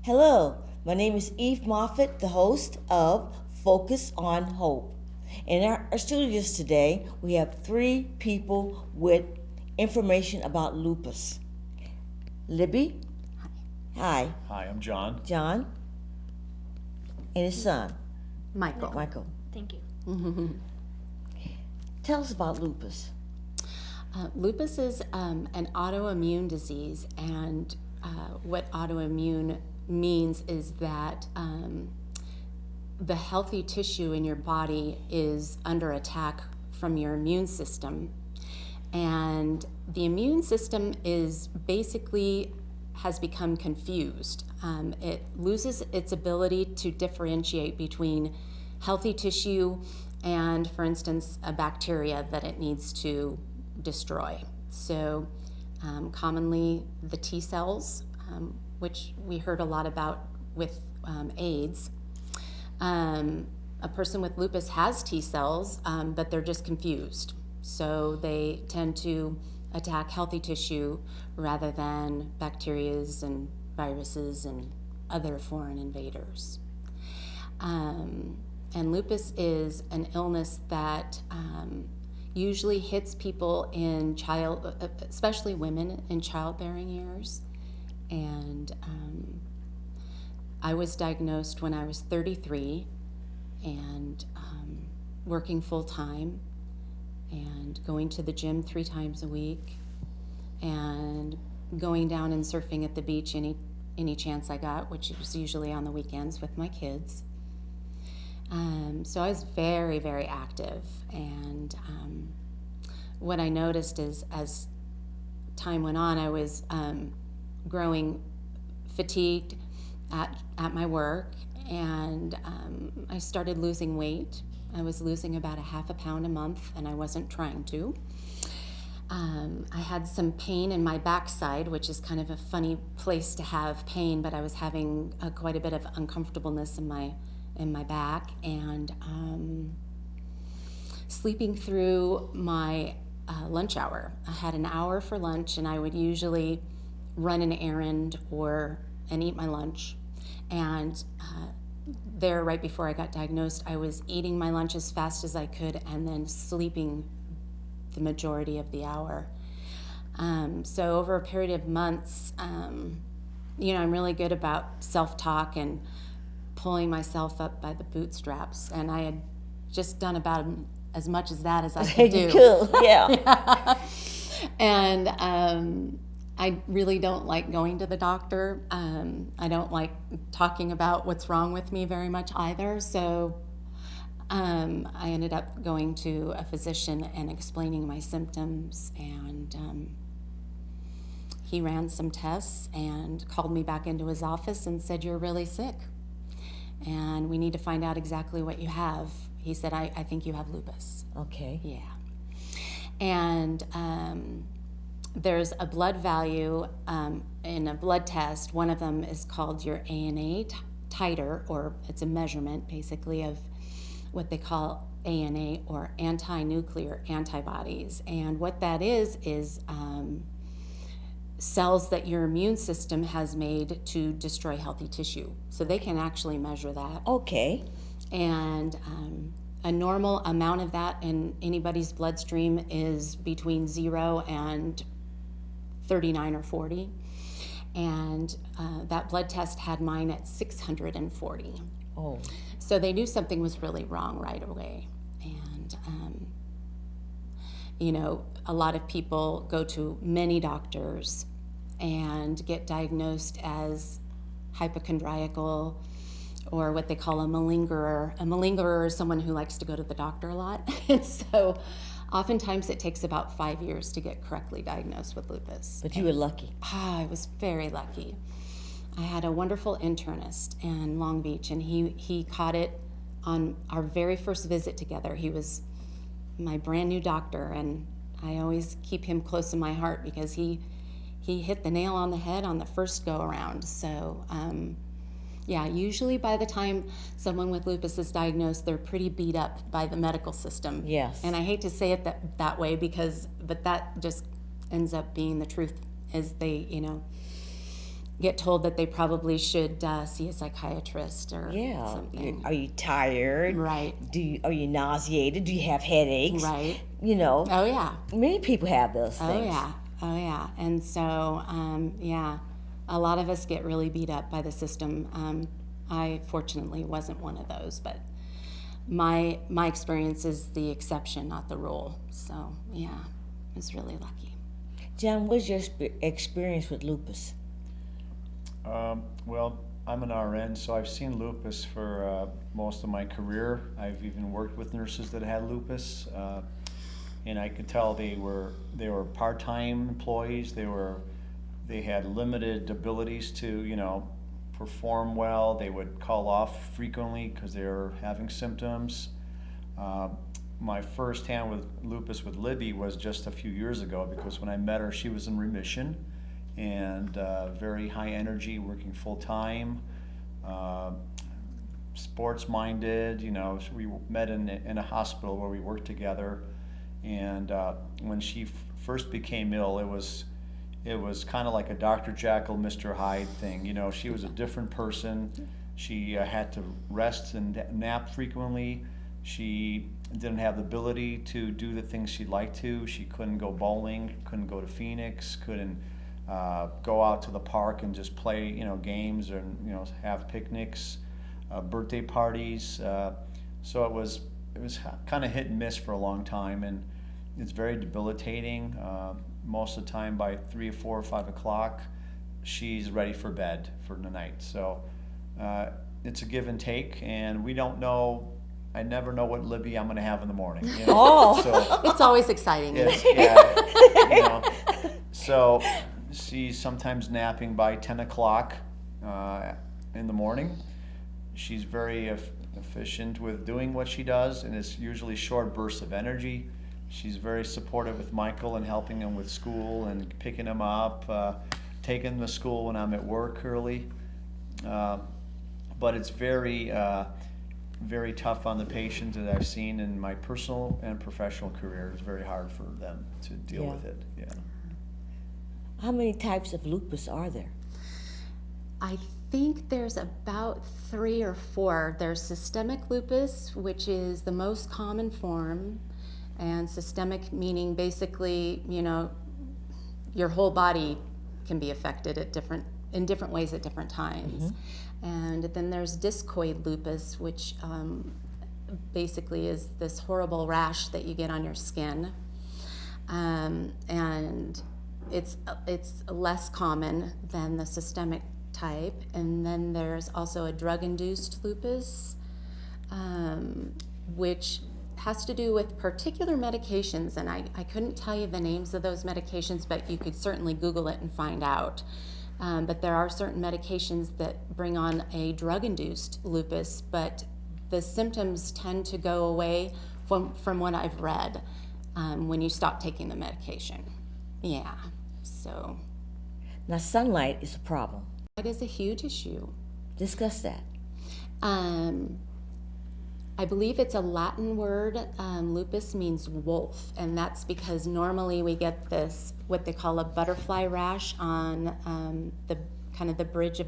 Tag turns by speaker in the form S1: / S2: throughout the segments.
S1: Hello, my name is Eve Moffett, the host of Focus on Hope. In our studios today, we have three people with information about lupus. Libby. Hi.
S2: Hi, I'm John.
S1: John. And his son.
S3: Michael.
S1: Michael.
S4: Thank you.
S1: Tell us about lupus.
S3: Lupus is an autoimmune disease, and what autoimmune means is that the healthy tissue in your body is under attack from your immune system. And the immune system is basically has become confused. It loses its ability to differentiate between healthy tissue and, for instance, a bacteria that it needs to destroy. So commonly the T cells, which we heard a lot about with AIDS. A person with lupus has T cells, but they're just confused. So they tend to attack healthy tissue rather than bacterias and viruses and other foreign invaders. And lupus is an illness that usually hits people in especially women in childbearing years. And I was diagnosed when I was 33 and working full time and going to the gym 3 times a week and going down and surfing at the beach any chance I got, which was usually on the weekends with my kids. So I was very, very active, and what I noticed is as time went on, I was growing fatigued at my work, and I started losing weight. I was losing about 1/2 pound a month, and I wasn't trying to. I had some pain in my backside, which is kind of a funny place to have pain, but I was having quite a bit of uncomfortableness in my back, and sleeping through my lunch hour. I had an hour for lunch, and I would usually run an errand and eat my lunch. And there, right before I got diagnosed, I was eating my lunch as fast as I could and then sleeping the majority of the hour. So over a period of months, I'm really good about self-talk and pulling myself up by the bootstraps, and I had just done about as much as that as I could do.
S1: Cool, yeah.
S3: And I really don't like going to the doctor. I don't like talking about what's wrong with me very much either. So I ended up going to a physician and explaining my symptoms, and he ran some tests and called me back into his office and said, "You're really sick, and we need to find out exactly what you have." He said, I think you have lupus.
S1: Okay.
S3: Yeah. And there's a blood value in a blood test. One of them is called your ANA titer, or it's a measurement basically of what they call ANA, or anti-nuclear antibodies. And what that is cells that your immune system has made to destroy healthy tissue. So they can actually measure that.
S1: Okay.
S3: And a normal amount of that in anybody's bloodstream is between 0 and 39 or 40. And that blood test had mine at 640.
S1: Oh.
S3: So they knew something was really wrong right away. And, a lot of people go to many doctors and get diagnosed as hypochondriacal, or what they call a malingerer. A malingerer is someone who likes to go to the doctor a lot. And so oftentimes it takes about 5 years to get correctly diagnosed with lupus.
S1: But you were lucky.
S3: I was very lucky. I had a wonderful internist in Long Beach, and he caught it on our very first visit together. He was my brand new doctor, and I always keep him close to my heart because he hit the nail on the head on the first go around. So usually by the time someone with lupus is diagnosed, they're pretty beat up by the medical system.
S1: Yes.
S3: And I hate to say it that way but that just ends up being the truth, is they, get told that they probably should see a psychiatrist or
S1: Yeah.
S3: something.
S1: Are you tired?
S3: Right.
S1: Are you nauseated? Do you have headaches?
S3: Right.
S1: You know,
S3: Oh, yeah.
S1: many people have those
S3: Oh,
S1: things.
S3: yeah. Oh, yeah. And so, yeah, a lot of us get really beat up by the system. I fortunately wasn't one of those, but my experience is the exception, not the rule. So, yeah, I was really lucky.
S1: John, what's your experience with lupus?
S2: Well, I'm an RN, so I've seen lupus for most of my career. I've even worked with nurses that had lupus, and I could tell they were part-time employees. They had limited abilities to perform well. They would call off frequently because they were having symptoms. My first hand with lupus with Libby was just a few years ago, because when I met her, she was in remission and very high energy, working full time, sports minded. We met in a hospital where we worked together, and when she first became ill, it was kind of like a Dr. Jekyll, Mr. Hyde thing. She was a different person. She had to rest and nap frequently. She didn't have the ability to do the things she'd like to. She couldn't go bowling, couldn't go to Phoenix, couldn't go out to the park and just play, games, or have picnics, birthday parties. So it was kind of hit and miss for a long time, and it's very debilitating. Most of the time, by 3 or 4 or 5 o'clock, she's ready for bed for the night. So it's a give and take, and we don't know. I never know what Libby I'm going to have in the morning.
S1: Oh.
S2: So
S3: It's always exciting.
S2: So she's sometimes napping by 10 o'clock in the morning. She's very efficient with doing what she does, and it's usually short bursts of energy. She's very supportive with Michael and helping him with school and picking him up, taking him to school when I'm at work early. But it's very tough on the patients that I've seen in my personal and professional career. It's very hard for them to deal with it. Yeah.
S1: How many types of lupus are there?
S3: I think there's about 3 or 4. There's systemic lupus, which is the most common form, and systemic meaning basically, your whole body can be affected in different ways at different times. And then there's discoid lupus, which basically is this horrible rash that you get on your skin, and it's less common than the systemic type. And then there's also a drug-induced lupus, which has to do with particular medications, and I couldn't tell you the names of those medications, but you could certainly Google it and find out. But there are certain medications that bring on a drug-induced lupus, but the symptoms tend to go away from what I've read when you stop taking the medication. Yeah, so.
S1: Now, sunlight is a problem.
S3: It is a huge issue.
S1: Discuss that.
S3: I believe it's a Latin word. Lupus means wolf, and that's because normally we get this, what they call a butterfly rash on the bridge of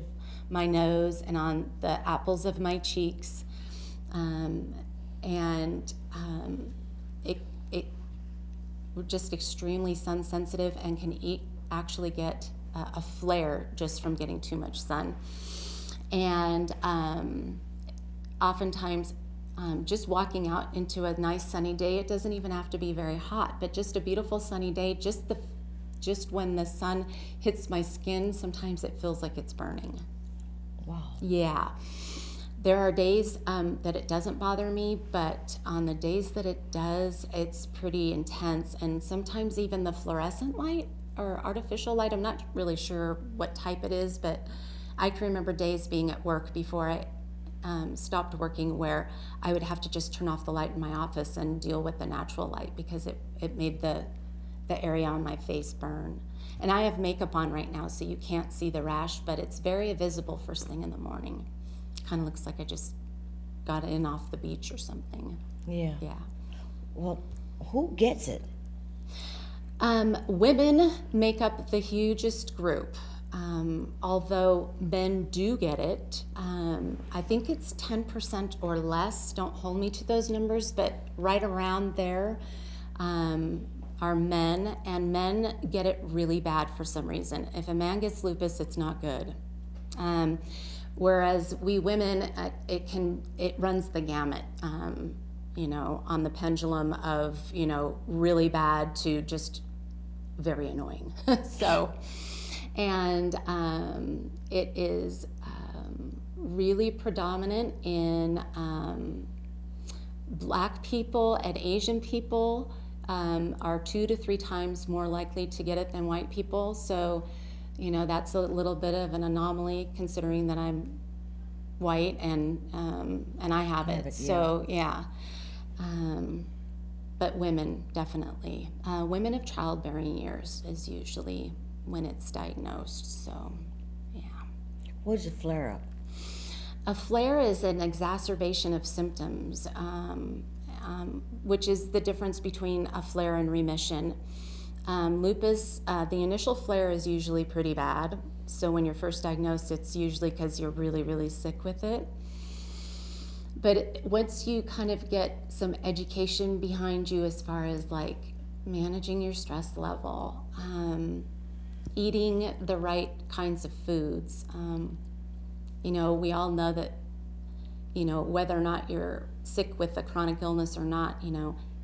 S3: my nose and on the apples of my cheeks, we're just extremely sun sensitive and can actually get a flare just from getting too much sun, and oftentimes. Just walking out into a nice sunny day, it doesn't even have to be very hot, but just a beautiful sunny day, just when the sun hits my skin, sometimes it feels like it's burning.
S1: Wow.
S3: Yeah. There are days that it doesn't bother me, but on the days that it does, it's pretty intense. And sometimes even the fluorescent light or artificial light, I'm not really sure what type it is, but I can remember days being at work before I stopped working where I would have to just turn off the light in my office and deal with the natural light because it made the area on my face burn. And I have makeup on right now, so you can't see the rash, but it's very visible first thing in the morning. Kind of looks like I just got in off the beach or something.
S1: Yeah.
S3: Yeah.
S1: Well, who gets it?
S3: Women make up the hugest group. although men do get it, I think it's 10% or less. Don't hold me to those numbers, but right around there are men, and men get it really bad for some reason. If a man gets lupus, it's not good. Whereas we women, it runs the gamut, on the pendulum of, really bad to just very annoying. So, and it is really predominant in Black people and Asian people are 2 to 3 times more likely to get it than white people. So, that's a little bit of an anomaly considering that I'm white and I have it.
S1: Yeah.
S3: So, yeah. But women, definitely. Women of childbearing years is usually when it's diagnosed. So, yeah.
S1: What is a flare-up?
S3: A flare is an exacerbation of symptoms, which is the difference between a flare and remission. Lupus, the initial flare is usually pretty bad. So when you're first diagnosed, it's usually because you're really, really sick with it. But once you kind of get some education behind you as far as like managing your stress level, eating the right kinds of foods, we all know that, whether or not you're sick with a chronic illness or not,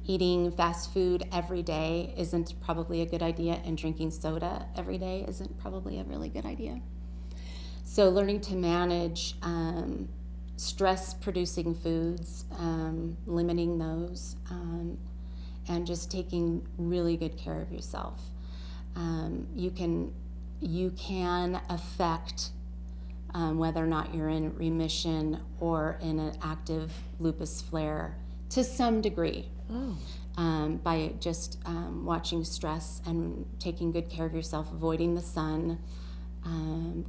S3: eating fast food every day isn't probably a good idea, and drinking soda every day isn't probably a really good idea. So learning to manage stress-producing foods, limiting those, and just taking really good care of yourself. You can affect whether or not you're in remission or in an active lupus flare to some degree. By just watching stress and taking good care of yourself, avoiding the sun,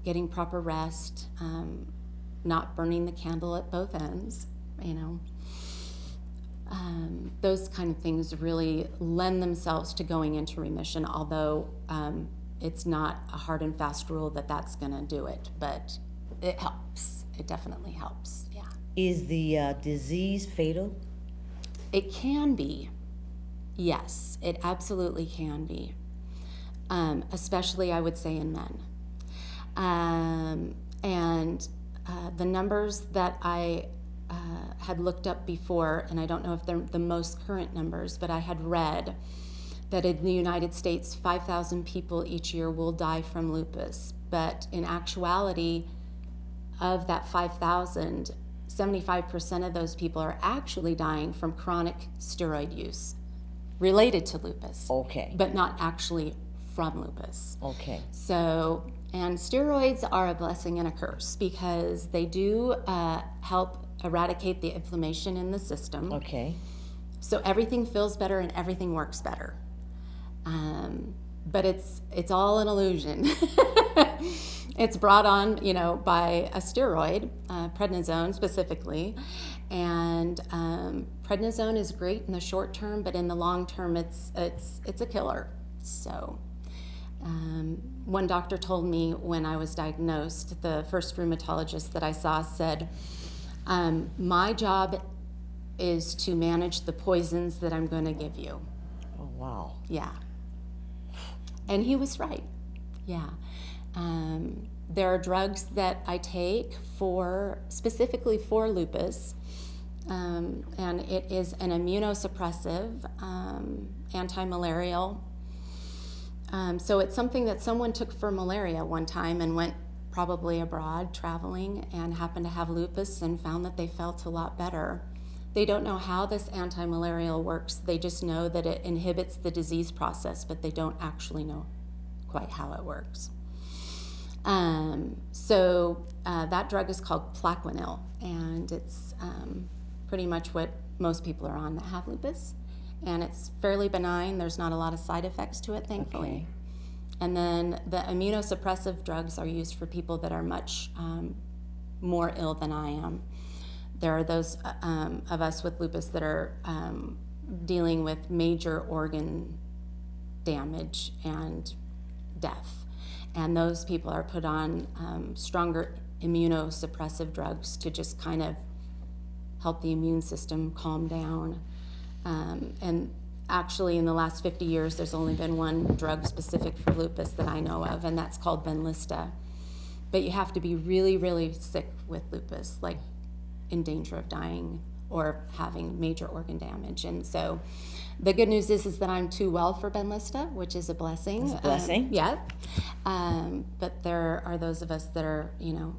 S3: getting proper rest, not burning the candle at both ends, those kind of things really lend themselves to going into remission, although it's not a hard and fast rule that that's going to do it, but it helps. It definitely helps, yeah.
S1: Is the disease fatal?
S3: It can be. Yes, it absolutely can be. Especially, I would say, in men. And the numbers that I had looked up before, and I don't know if they're the most current numbers, but I had read that in the United States, 5,000 people each year will die from lupus. But in actuality, of that 5,000, 75% of those people are actually dying from chronic steroid use related to lupus.
S1: Okay.
S3: But not actually from lupus.
S1: Okay.
S3: So, and steroids are a blessing and a curse because they do help eradicate the inflammation in the system.
S1: Okay.
S3: So everything feels better and everything works better. But it's all an illusion. It's brought on, by a steroid, prednisone specifically, and prednisone is great in the short term, but in the long term, it's a killer. So, one doctor told me when I was diagnosed, the first rheumatologist that I saw said, "My job is to manage the poisons that I'm going to give you."
S1: Oh, wow.
S3: Yeah. And he was right. Yeah. There are drugs that I take specifically for lupus, and it is an immunosuppressive, anti-malarial. So it's something that someone took for malaria one time and went probably abroad traveling and happened to have lupus and found that they felt a lot better. They don't know how this anti-malarial works. They just know that it inhibits the disease process, but they don't actually know quite how it works. So that drug is called Plaquenil, and it's pretty much what most people are on that have lupus. And it's fairly benign. There's not a lot of side effects to it, thankfully.
S1: Okay.
S3: And then the immunosuppressive drugs are used for people that are much more ill than I am. There are those of us with lupus that are dealing with major organ damage and death. and those people are put on stronger immunosuppressive drugs to just kind of help the immune system calm down. And actually, in the last 50 years, there's only been one drug specific for lupus that I know of, and that's called Benlysta. But you have to be really, really sick with lupus, like in danger of dying or having major organ damage. And so the good news is that I'm too well for Benlysta, which is a blessing.
S1: It's a blessing.
S3: Yeah. But there are those of us that are,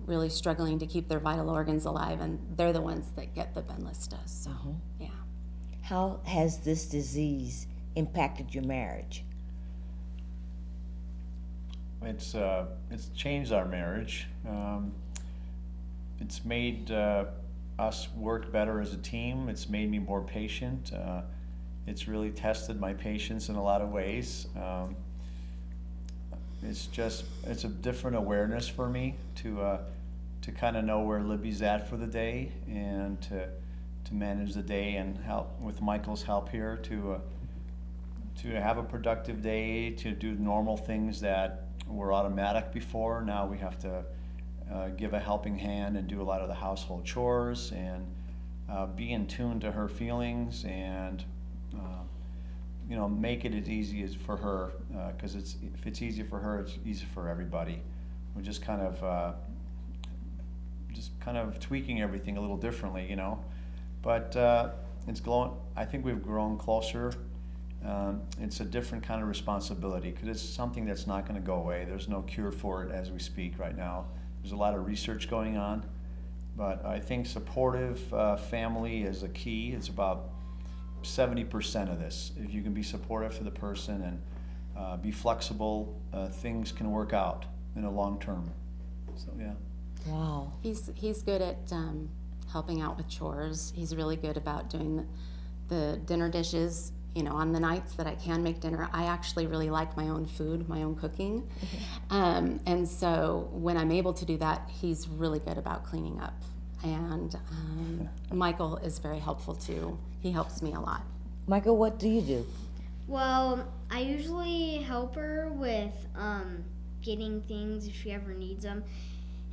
S3: really struggling to keep their vital organs alive, and they're the ones that get the Benlysta. So, yeah.
S1: How has this disease impacted your marriage?
S2: It's changed our marriage. It's made us work better as a team. It's made me more patient. It's really tested my patience in a lot of ways. It's a different awareness for me to kind of know where Libby's at for the day, and to manage the day, and help with Michael's help here to have a productive day, to do normal things that were automatic before. Now we have to give a helping hand and do a lot of the household chores, and be in tune to her feelings, and make it as easy as for her, because if it's easy for her, it's easy for everybody. We're just kind of tweaking everything a little differently, But it's going. I think we've grown closer. It's a different kind of responsibility, because it's something that's not going to go away. There's no cure for it as we speak right now. There's a lot of research going on, but I think supportive family is a key. It's about 70% of this. If you can be supportive to the person and be flexible, things can work out in a long term. So yeah.
S1: Wow.
S3: He's good at helping out with chores. He's really good about doing the dinner dishes. On the nights that I can make dinner, I actually really like my own food, my own cooking. And so when I'm able to do that, he's really good about cleaning up. And Michael is very helpful too. He helps me a lot.
S1: Michael, what do you do?
S4: Well, I usually help her with getting things if she ever needs them.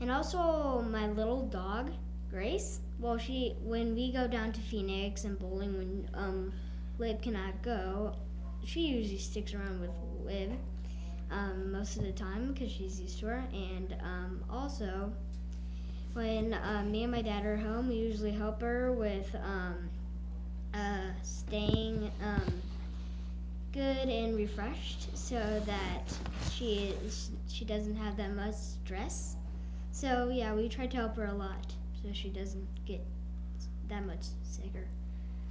S4: And also my little dog, Grace. Well, when we go down to Phoenix and bowling, when Lib cannot go, she usually sticks around with Lib most of the time because she's used to her. And also, when me and my dad are home, we usually help her with staying good and refreshed, so that she doesn't have that much stress. So yeah, we try to help her a lot so she doesn't get that much sicker.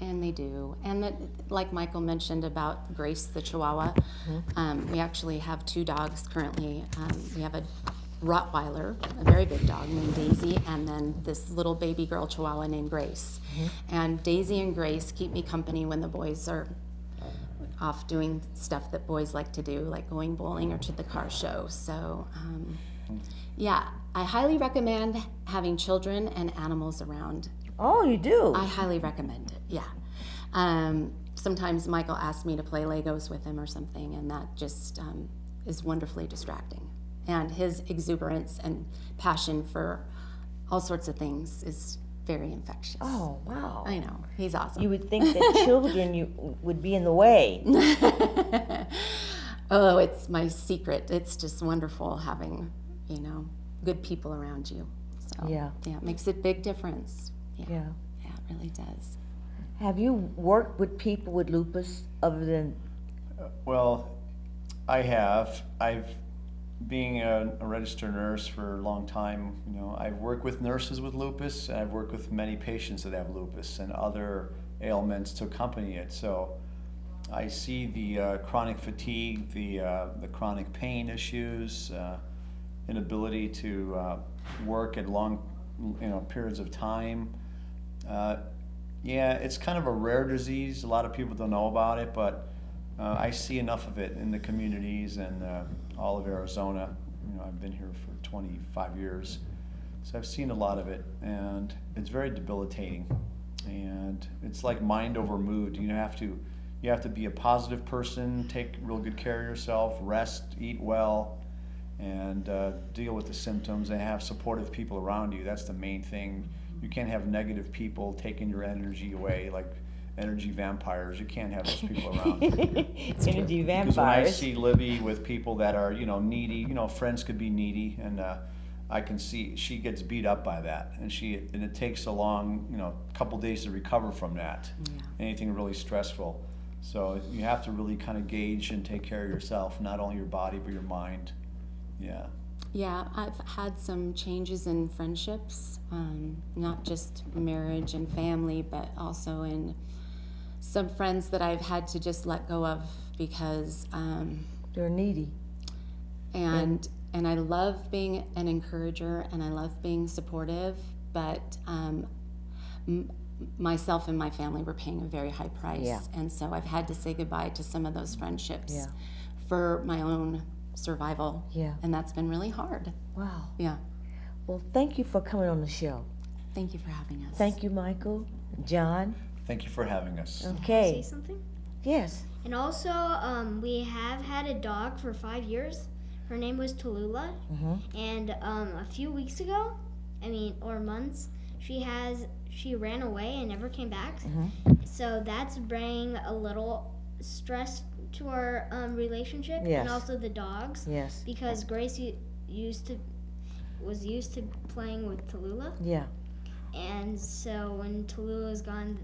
S3: And they do. And like Michael mentioned about Grace the Chihuahua, we actually have two dogs currently. We have a Rottweiler, a very big dog named Daisy, and then this little baby girl Chihuahua named Grace. And Daisy and Grace keep me company when the boys are off doing stuff that boys like to do, like going bowling or to the car show. So yeah, I highly recommend having children and animals around.
S1: Oh, you do?
S3: I highly recommend it, yeah. Sometimes Michael asks me to play Legos with him or something, and that just is wonderfully distracting. And his exuberance and passion for all sorts of things is very infectious.
S1: Oh, wow.
S3: I know, he's awesome.
S1: You would think that children would be in the way.
S3: Oh, it's my secret. It's just wonderful having, good people around you. So,
S1: Yeah.
S3: it makes a big difference.
S1: Yeah.
S3: Yeah, it really does.
S1: Have you worked with people with lupus other than...
S2: Well, I have. Being a registered nurse for a long time, I've worked with nurses with lupus, and I've worked with many patients that have lupus and other ailments to accompany it. So I see the chronic fatigue, the chronic pain issues, inability to work at long periods of time. Yeah, it's kind of a rare disease. A lot of people don't know about it, but I see enough of it in the communities and all of Arizona. I've been here for 25 years, so I've seen a lot of it, and it's very debilitating. And it's like mind over mood. You have to be a positive person, take real good care of yourself, rest, eat well, and deal with the symptoms and have supportive people around you. That's the main thing. You can't have negative people taking your energy away, like energy vampires. You can't have those people around.
S1: Energy
S2: Because when I
S1: vampires.
S2: see Libby with people that are, needy, friends could be needy, and I can see she gets beat up by that, and it takes a long, couple days to recover from that.
S3: Yeah.
S2: Anything really stressful. So you have to really kind of gauge and take care of yourself, not only your body but your mind. Yeah.
S3: Yeah, I've had some changes in friendships, not just marriage and family, but also in some friends that I've had to just let go of because,
S1: They're needy.
S3: and I love being an encourager and I love being supportive, but myself and my family were paying a very high price,
S1: Yeah.
S3: and so I've had to say goodbye to some of those friendships
S1: Yeah.
S3: for my own survival.
S1: Yeah.
S3: And that's been really hard.
S1: Wow.
S3: Yeah.
S1: Well, thank you for coming on the show.
S3: Thank you for having us.
S1: Thank you, Michael. John.
S2: Thank you for having us.
S4: Say
S1: Okay.
S4: something?
S1: Yes.
S4: And also, we have had a dog for 5 years. Her name was Tallulah. And a few weeks ago, or months, she ran away and never came back. So that's bringing a little stress to our relationship,
S1: Yes.
S4: and also the dogs.
S1: Yes.
S4: Because Grace was used to playing with Tallulah,
S1: Yeah.
S4: and so when Tallulah's gone,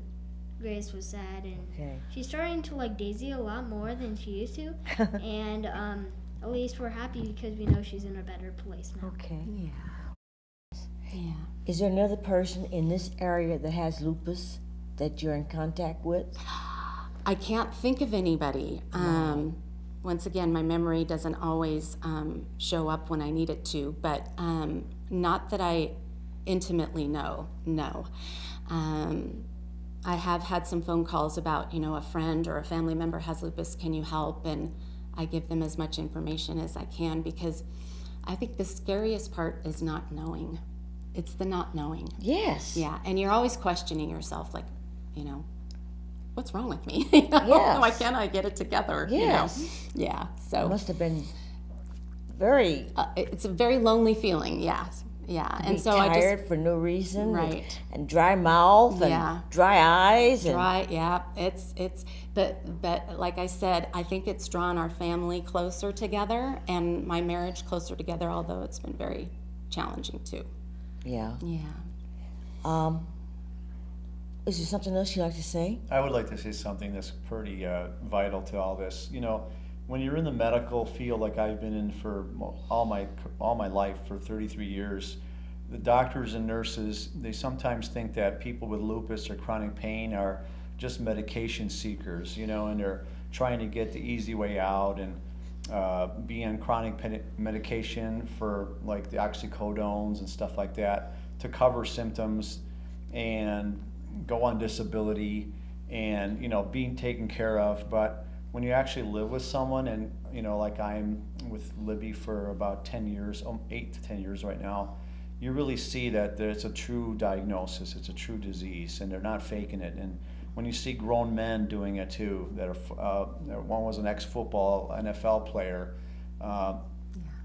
S4: Grace was sad, and
S1: Okay.
S4: she's starting to like Daisy a lot more than she used to. And at least we're happy because we know she's in a better place now.
S1: Okay.
S3: Yeah. Yeah.
S1: Is there another person in this area that has lupus that you're in contact with?
S3: I can't think of anybody. Once again, my memory doesn't always show up when I need it to, but not that I intimately know, no. I have had some phone calls about, a friend or a family member has lupus, can you help? And I give them as much information as I can, because I think the scariest part is not knowing. It's the not knowing.
S1: Yes.
S3: Yeah, and you're always questioning yourself, like, what's wrong with me?
S1: Yes.
S3: Why can't I get it together?
S1: Yes.
S3: Yeah,
S1: It
S3: so
S1: must have been very
S3: it's a very lonely feeling, yes. Yeah, and so
S1: tired
S3: I
S1: for no reason.
S3: Right.
S1: And dry mouth and
S3: Yeah.
S1: dry eyes. And
S3: right, yeah, but like I said, I think it's drawn our family closer together and my marriage closer together, although it's been very challenging too.
S1: Yeah.
S3: Yeah.
S1: Is there something else you'd like to say?
S2: I would like to say something that's pretty vital to all this. When you're in the medical field like I've been in for all my life, for 33 years, the doctors and nurses, they sometimes think that people with lupus or chronic pain are just medication seekers, and they're trying to get the easy way out and be on chronic medication for like the oxycodones and stuff like that to cover symptoms and go on disability and being taken care of. But when you actually live with someone, and like I'm with Libby for about 10 years, 8 to 10 years right now, you really see that it's a true diagnosis, it's a true disease, and they're not faking it. And when you see grown men doing it too, that are one was an ex-football NFL player,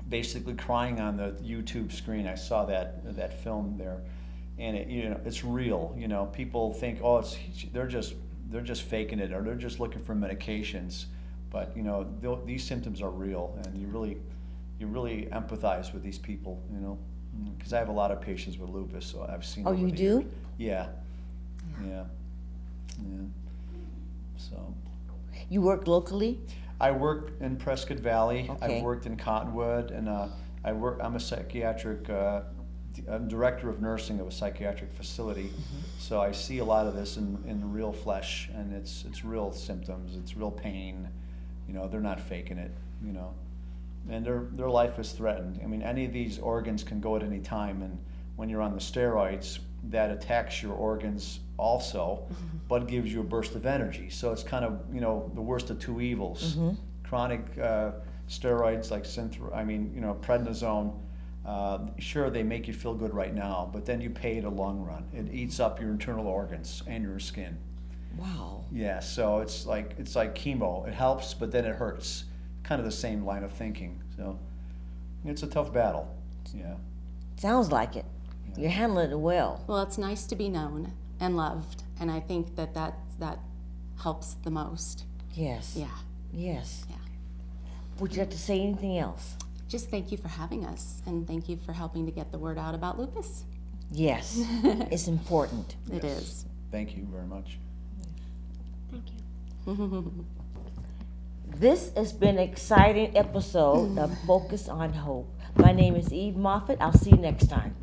S2: basically crying on the YouTube screen. I saw that film there, and it's real. People think, oh, they're just faking it, or they're just looking for medications, but these symptoms are real, and you really empathize with these people, because I have a lot of patients with lupus, so I've seen.
S1: Oh,
S2: over
S1: you
S2: the
S1: do?
S2: years. Yeah. So
S1: You work locally?
S2: I work in Prescott Valley.
S1: Okay.
S2: I've worked in Cottonwood, and I'm a psychiatric. I'm director of nursing of a psychiatric facility, so I see a lot of this in real flesh, and it's real symptoms, it's real pain. They're not faking it. And their life is threatened. Any of these organs can go at any time, and when you're on the steroids, that attacks your organs also, but gives you a burst of energy. So it's kind of the worst of two evils. Chronic steroids like prednisone. Sure, they make you feel good right now, but then you pay in the long run. It eats up your internal organs and your skin.
S1: Wow.
S2: Yeah, so it's like chemo. It helps, but then it hurts. Kind of the same line of thinking. So, It's a tough battle. Yeah.
S1: Sounds like it. You're handling it well.
S3: Well, it's nice to be known and loved, and I think that helps the most.
S1: Yes.
S3: Yeah.
S1: Yes.
S3: Yeah.
S1: Would you like to say anything else?
S3: Just thank you for having us, and thank you for helping to get the word out about lupus.
S1: Yes. It's important.
S3: It
S2: Yes.
S3: is.
S2: Thank you very much.
S4: Thank you.
S1: This has been an exciting episode of Focus on Hope. My name is Eve Moffett. I'll see you next time.